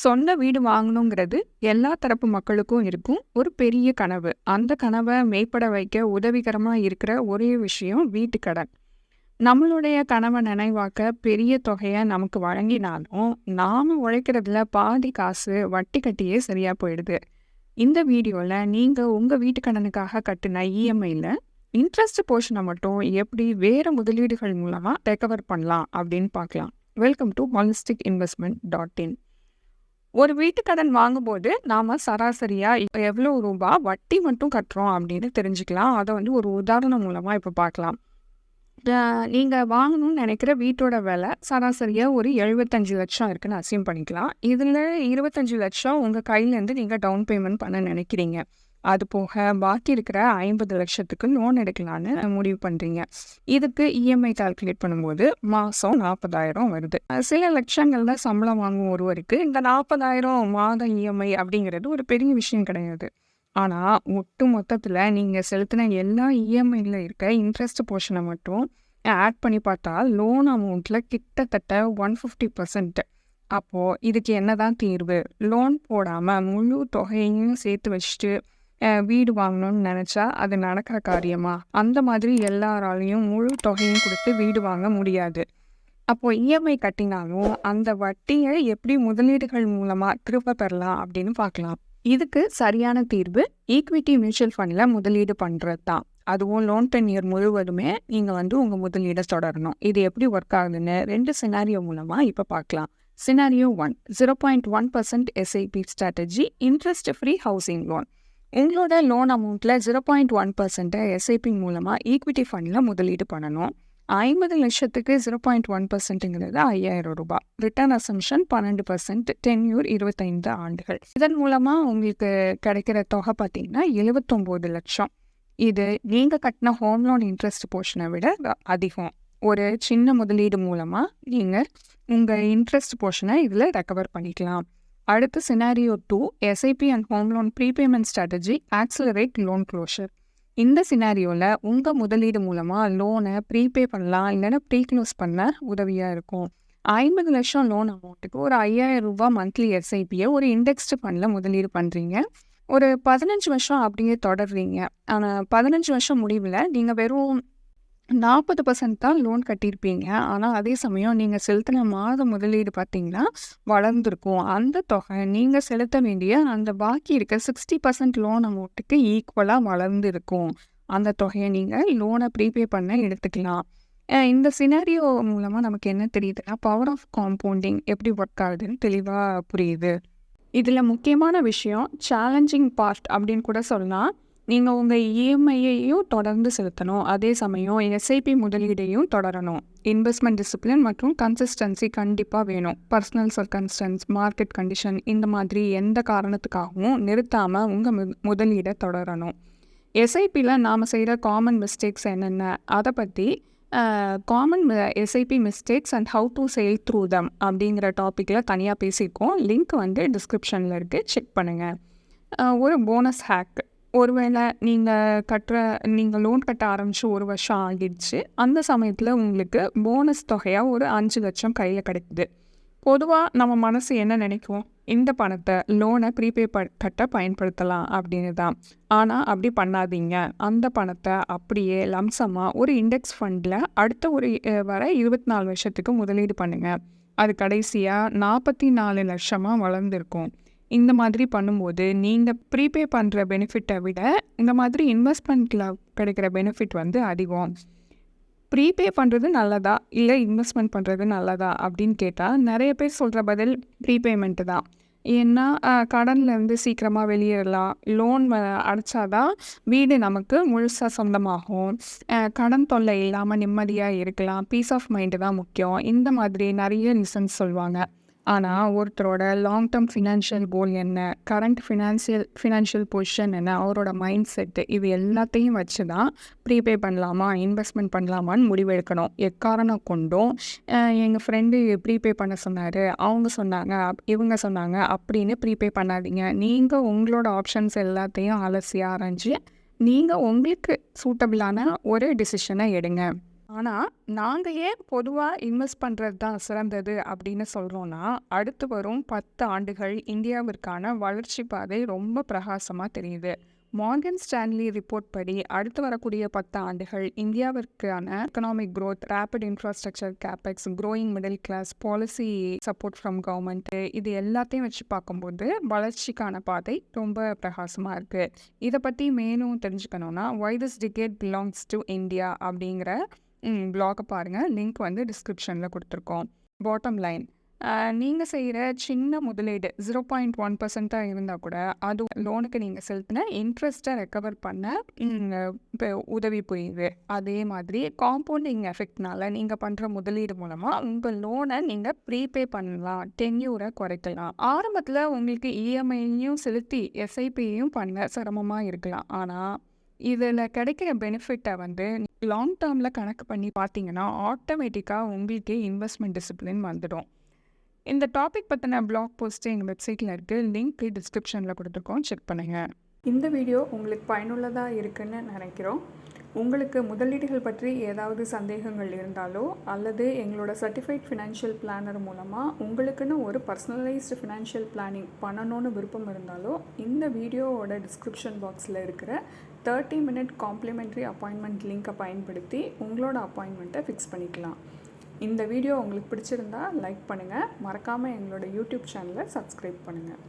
சொந்த வீடு வாங்கணுங்கிறது எல்லா தரப்பு மக்களுக்கும் இருக்கும் ஒரு பெரிய கனவு. அந்த கனவை மெய்ப்பட வைக்க உதவிகரமா இருக்கிற ஒரே விஷயம் வீட்டு கடன். நம்மளுடைய கனவை நினைவாக்க பெரிய தொகையை நமக்கு வழங்கினாலும் நாம உழைக்கிறதுல பாதி காசு வட்டி கட்டியே சரியா போயிடுது. இந்த வீடியோல நீங்க உங்க வீட்டு கடனுக்காக கட்டின இஎம்ஐல இன்ட்ரெஸ்ட் போர்ஷனை மட்டும் எப்படி வேற முதலீடுகள் மூலமா ரெக்கவர் பண்ணலாம் அப்படின்னு பார்க்கலாம். Welcome to holistic.investment.in. ஒரு வீட்டு கடன் வாங்கும்போது நாம சராசரியா எவ்வளவு ரூபாய் வட்டி மட்டும் கட்டுறோம் அப்படின்னு தெரிஞ்சுக்கலாம். அதை ஒரு உதாரணம் மூலமா இப்ப பார்க்கலாம். நீங்க வாங்கணும்னு நினைக்கிற வீட்டோட விலை சராசரியா ஒரு 75 லட்சம் இருக்குன்னு அசியூம் பண்ணிக்கலாம். இதுல 25 லட்சம் உங்க கையில இருந்து நீங்க டவுன் பேமெண்ட் பண்ண நினைக்கிறீங்க. அது போக பாக்கி இருக்கிற 50 லட்சத்துக்கு லோன் எடுக்கலான்னு முடிவு பண்றீங்க. இதுக்கு இஎம்ஐ கால்குலேட் பண்ணும்போது மாசம் 40,000 வருது. சில லட்சங்கள்ல சம்பளம் வாங்கும் ஒருவருக்கு இந்த 40,000 மாத இஎம்ஐ அப்படிங்கிறது ஒரு பெரிய விஷயம் கிடையாது. ஆனா ஒட்டு மொத்தத்துல நீங்க செலுத்தின எல்லா இஎம்ஐல இருக்க இன்ட்ரெஸ்ட் போர்ஷனை மட்டும் ஆட் பண்ணி பார்த்தா லோன் அமௌண்ட்ல கிட்டத்தட்ட 150%. அப்போ இதுக்கு என்னதான் தீர்வு? லோன் போடாம முழு தொகையையும் சேர்த்து வச்சுட்டு வீடு வாங்கணும்னு நினைச்சா அது நடக்கிற காரியமா? அந்த மாதிரி எல்லாராலையும் முழு தொகையும் கொடுத்து வீடு வாங்க முடியாது. அப்போ இஎம்ஐ கட்டினாலும் அந்த வட்டியை எப்படி முதலீடுகள் மூலமா திரும்ப பெறலாம் அப்படின்னு பார்க்கலாம். இதுக்கு சரியான தீர்வு ஈக்விட்டி மியூச்சுவல் ஃபண்ட்ல முதலீடு பண்றது தான். அதுவும் லோன் டென்யூர் முழுவதுமே நீங்க உங்க முதலீடை தொடரணும். இது எப்படி ஒர்க் ஆகுதுன்னு 2 சினாரியோ மூலமா இப்ப பார்க்கலாம். Scenario 1, 0.1% SIP strategy, interest free housing loan. உங்களோட லோன் அமௌண்ட்ல 0.1% எஸ்ஐபி மூலமா ஈக்விட்டி ஃபண்ட்ல முதலீடு பண்ணணும். 50 லட்சத்துக்கு 0.1%ங்கிறது 5,000 ரூபாய். ரிட்டர்ன் அசம்ஷன் 12%, டென்யூர் 25 ஆண்டுகள். இதன் மூலமா உங்களுக்கு கிடைக்கிற தொகை பார்த்தீங்கன்னா 79 லட்சம். இது நீங்க கட்டின ஹோம் லோன் இன்ட்ரெஸ்ட் போர்ஷனை விட அதிகம். ஒரு சின்ன முதலீடு மூலமா நீங்க உங்க இன்ட்ரெஸ்ட் போர்ஷனை இதுல ரெக்கவர் பண்ணிக்கலாம். அடுத்து scenario 2, SIP and home loan prepayment strategy, accelerate loan closure. இந்த சினாரியோவில் உங்கள் முதலீடு மூலமாக லோனை ப்ரீபே பண்ணலாம், இல்லைன்னா ப்ரீ க்ளோஸ் பண்ண உதவியாக இருக்கும். 50 லட்சம் லோன் அமௌண்ட்டுக்கு ஒரு 5,000 ரூபாய் மந்த்லி எஸ்ஐபியை ஒரு இண்டெக்ஸ்டு ஃபண்டில் முதலீடு பண்ணுறீங்க. ஒரு 15 வருஷம் அப்படியே தொடர்றீங்க. ஆனால் 15 வருஷம் முடிவில் நீங்கள் வெறும் 40% தான் லோன் கட்டியிருப்பீங்க. ஆனால் அதே சமயம் நீங்கள் செலுத்தின மாத முதலீடு பார்த்தீங்கன்னா வளர்ந்துருக்கும். அந்த தொகை நீங்கள் செலுத்த வேண்டிய அந்த பாக்கி இருக்க 60% லோன் அமௌண்ட்டுக்கு ஈக்குவலாக வளர்ந்துருக்கும். அந்த தொகையை நீங்கள் லோனை ப்ரீபே பண்ண எடுத்துக்கலாம். இந்த சினாரியோ மூலமாக நமக்கு என்ன தெரியுதுன்னா, பவர் ஆஃப் காம்பவுண்டிங் எப்படி ஒர்க் ஆகுதுன்னு தெளிவாக புரியுது. இதில் முக்கியமான விஷயம் சேலஞ்சிங் பார்ட் அப்படின்னு கூட சொல்லலாம். நீங்கள் உங்கள் இஎம்ஐயையும் தொடர்ந்து செலுத்தணும், அதே சமயம் எஸ்ஐபி முதலீடையும் தொடரணும். இன்வெஸ்ட்மெண்ட் டிசிப்ளின் மற்றும் கன்சிஸ்டன்சி கண்டிப்பாக வேணும். பர்சனல் சர்க்கம்ஸ்டன்ஸ், மார்க்கெட் கண்டிஷன் இந்த மாதிரி எந்த காரணத்துக்காகவும் நிறுத்தாமல் உங்கள் முதலீடை தொடரணும். எஸ்ஐபியில் நாம் செய்கிற காமன் மிஸ்டேக்ஸ் என்னென்ன, அதை பற்றி common SIP mistakes and how to sail through them அப்படிங்கிற டாப்பிக்கில் தனியாக பேசியிருக்கோம். லிங்க் டிஸ்கிரிப்ஷனில் இருக்குது, செக் பண்ணுங்கள். ஒரு போனஸ் ஹேக். ஒருவேளை நீங்கள் லோன் கட்ட ஆரம்பித்து 1 வருஷம் ஆகிடுச்சு. அந்த சமயத்தில் உங்களுக்கு போனஸ் தொகையாக ஒரு 5 லட்சம் கையில் கிடைக்குது. பொதுவாக நம்ம மனசு என்ன நினைக்கும்? இந்த பணத்தை லோனை ப்ரீபே கட்ட பயன்படுத்தலாம் அப்படின்னு தான். ஆனால் அப்படி பண்ணாதீங்க. அந்த பணத்தை அப்படியே லம்சமாக ஒரு இண்டெக்ஸ் ஃபண்டில் அடுத்த வர 24 வருஷத்துக்கு முதலீடு பண்ணுங்கள். அது கடைசியாக 44 லட்சமாக வளர்ந்துருக்கும். இந்த மாதிரி பண்ணும்போது நீங்கள் ப்ரீபே பண்ணுற பெனிஃபிட்டை விட இந்த மாதிரி இன்வெஸ்ட்மெண்ட்டில் கிடைக்கிற பெனிஃபிட் அதிகம். ப்ரீபே பண்ணுறது நல்லதா இல்லை இன்வெஸ்ட்மெண்ட் பண்ணுறது நல்லதா அப்படின்னு கேட்டால் நிறைய பேர் சொல்கிற பதில் ப்ரீபேமெண்ட்டு தான். ஏன்னா கடன்லேருந்து சீக்கிரமாக வெளியேறலாம், லோன் அடைச்சாதான் வீடு நமக்கு முழுசாக சொந்தமாகும், கடன் தொல்லை இல்லாமல் நிம்மதியாக இருக்கலாம், பீஸ் ஆஃப் மைண்டு தான் முக்கியம். இந்த மாதிரி நிறைய ரீசன்ஸ் சொல்லுவாங்க. ஆனால் ஒருத்தரோட லாங் டேர்ம் ஃபினான்ஷியல் கோல் என்ன, கரண்ட் ஃபினான்ஷியல் பொசிஷன் என்ன, அவரோட மைண்ட் செட்டு, இது எல்லாத்தையும் வச்சு தான் ப்ரீபே பண்ணலாமா இன்வெஸ்ட்மெண்ட் பண்ணலாமான்னு முடிவெடுக்கணும். எக்காரணம் கொண்டும் எங்கள் ஃப்ரெண்டு ப்ரீபே பண்ண சொன்னார், அவங்க சொன்னாங்க, இவங்க சொன்னாங்க அப்படின்னு ப்ரீபே பண்ணாதீங்க. நீங்கள் உங்களோட ஆப்ஷன்ஸ் எல்லாத்தையும் அலசி ஆராய்ஞ்சு நீங்கள் உங்களுக்கு சூட்டபிளான ஒரு டிசிஷனை எடுங்க. ஆனால் நாங்கள் ஏன் பொதுவாக இன்வெஸ்ட் பண்ணுறது தான் சிறந்தது அப்படின்னு சொல்கிறோன்னா, அடுத்து வரும் 10 ஆண்டுகள் இந்தியாவிற்கான வளர்ச்சி பாதை ரொம்ப பிரகாசமாக தெரியுது. மார்கன் ஸ்டான்லி ரிப்போர்ட் படி அடுத்து வரக்கூடிய 10 ஆண்டுகள் இந்தியாவிற்கான economic growth, rapid infrastructure capex, growing middle class, policy support from government, இது எல்லாத்தையும் வச்சு பார்க்கும்போது வளர்ச்சிக்கான பாதை ரொம்ப பிரகாசமாக இருக்குது. இதை பற்றி மேலும் தெரிஞ்சுக்கணுன்னா why this decade belongs to India அப்படிங்கிற ப்ளாகை பாருங்கள். லிங்க் வந்து டிஸ்கிரிப்ஷனில் கொடுத்துருக்கோம். பாட்டம் லைன், நீங்கள் செய்கிற சின்ன முதலீடு 0.1% இருந்தால் கூட அது லோனுக்கு நீங்கள் செலுத்தின இன்ட்ரெஸ்ட்டை ரெக்கவர் பண்ண இப்போ உதவி புரியுது. அதே மாதிரி காம்பவுண்டிங் எஃபெக்ட்னால நீங்கள் பண்ணுற முதலீடு மூலமாக உங்கள் லோனை நீங்கள் ப்ரீபே பண்ணலாம், டென்யூரை குறைக்கலாம். ஆரம்பத்தில் உங்களுக்கு இஎம்ஐயும் செலுத்தி எஸ்ஐபியையும் பண்ண சிரமமாக இருக்கலாம். ஆனால் இதில் கிடைக்கிற பெனிஃபிட்டை வந்து லாங் டேர்மில் கணக்கு பண்ணி பார்த்தீங்கன்னா ஆட்டோமேட்டிக்காக உங்களுக்கு இன்வெஸ்ட்மெண்ட் டிசிப்ளின் வந்துடும். இந்த டாபிக் பற்றின பிளாக் போஸ்ட்டு எங்கள் வெப்சைட்டில் இருக்குது. லிங்க் டிஸ்கிரிப்ஷனில் கொடுத்துருக்கோம், செக் பண்ணுங்கள். இந்த வீடியோ உங்களுக்கு பயனுள்ளதாக இருக்குன்னு நினைக்கிறோம். உங்களுக்கு முதலீடுகள் பற்றி ஏதாவது சந்தேகங்கள் இருந்தாலோ அல்லது எங்களோட சர்டிஃபைட் ஃபினான்ஷியல் பிளானர் மூலமாக உங்களுக்குன்னு ஒரு பர்சனலைஸ்டு ஃபினான்ஷியல் பிளானிங் பண்ணணும்னு விருப்பம் இருந்தாலோ இந்த வீடியோவோட டிஸ்கிரிப்ஷன் பாக்ஸில் இருக்கிற 30-minute காம்ப்ளிமெண்ட்ரி அப்பாயின்மெண்ட் லிங்கை பயன்படுத்தி உங்களோட அப்பாயின்மெண்ட்டை ஃபிக்ஸ் பண்ணிக்கலாம். இந்த வீடியோ உங்களுக்கு பிடிச்சிருந்தா லைக் பண்ணுங்கள். மறக்காமல் எங்களோட யூடியூப் சேனலை சப்ஸ்கிரைப் பண்ணுங்கள்.